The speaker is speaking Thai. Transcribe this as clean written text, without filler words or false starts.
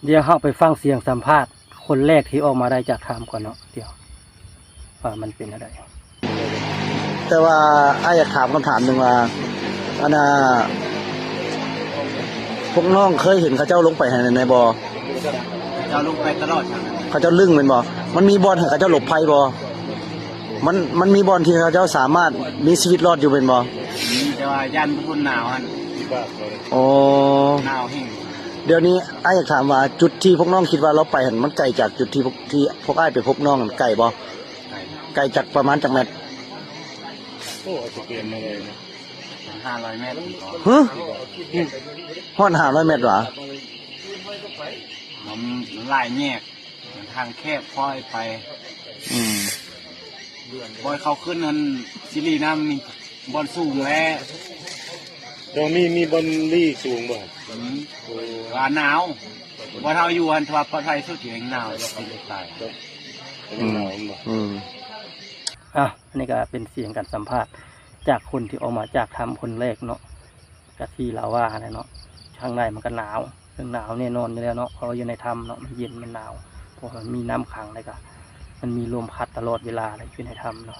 เดี๋ยวเราไปฟังเสียงสัมภาษณ์คนแรกที่ออกมาได้จากถ้ำก่อนเนาะเดี๋ยวว่ามันเป็นอะไรแต่ว่าอ้ายอยากถามคำถามหนึ่งว่าอันน่ะพวกน้องเคยเห็นเขาเจ้าลงไปในบ่อเจ้าลงไปตลอดครับเขาเจ้าลึ่งเป็นบ่มันมีบ่อนให้เขาเจ้าหลบภัยบ่มันมีบ่อนที่เขาเจ้าสามารถมีชีวิตรอดอยู่เป็นบ่มีแต่ว่ายันทุกคนหนาวฮันอ๋อหนาวแห้งเดี๋ยวนี้อ้ายอยากถามว่าจุดที่พวกน้องคิดว่าเราไปเห็นมันไกลจากจุดที่พวกอ้ายไปพบน้องไกลบ่ไกลจากประมาณจากเมตรโอ้จะเปลี่ยนมาเลยนะ500 เมตรฮะฮอด500 เมตรหรอมันหลายแยกทางแคบค่อยไปบอยเขาขึ้นนั้นซิลีน้ำนี่บอลสูงแล้วเรามีบอลลี่สูงบ่ว่าหนาวว่าเท่าอยู่อันทว่าประเทศไทยสุดอย่างหนาวจะตายอันนี้ก็เป็นเสียงการสัมภาษณ์จากคนที่ออกมาจากถ้ำคนแรกเนาะกับที่เราว่าเนาะข้างในมันก็หนาวเรื่องหนาวแน่นอนอยู่แล้วเนาะเพราะอยู่ในถ้ำเนาะมันเย็นมันหนาวเพราะมันมีน้ำขังเลยก็มันมีลมพัดตลอดเวลาเลยอยู่ในถ้ำเนาะ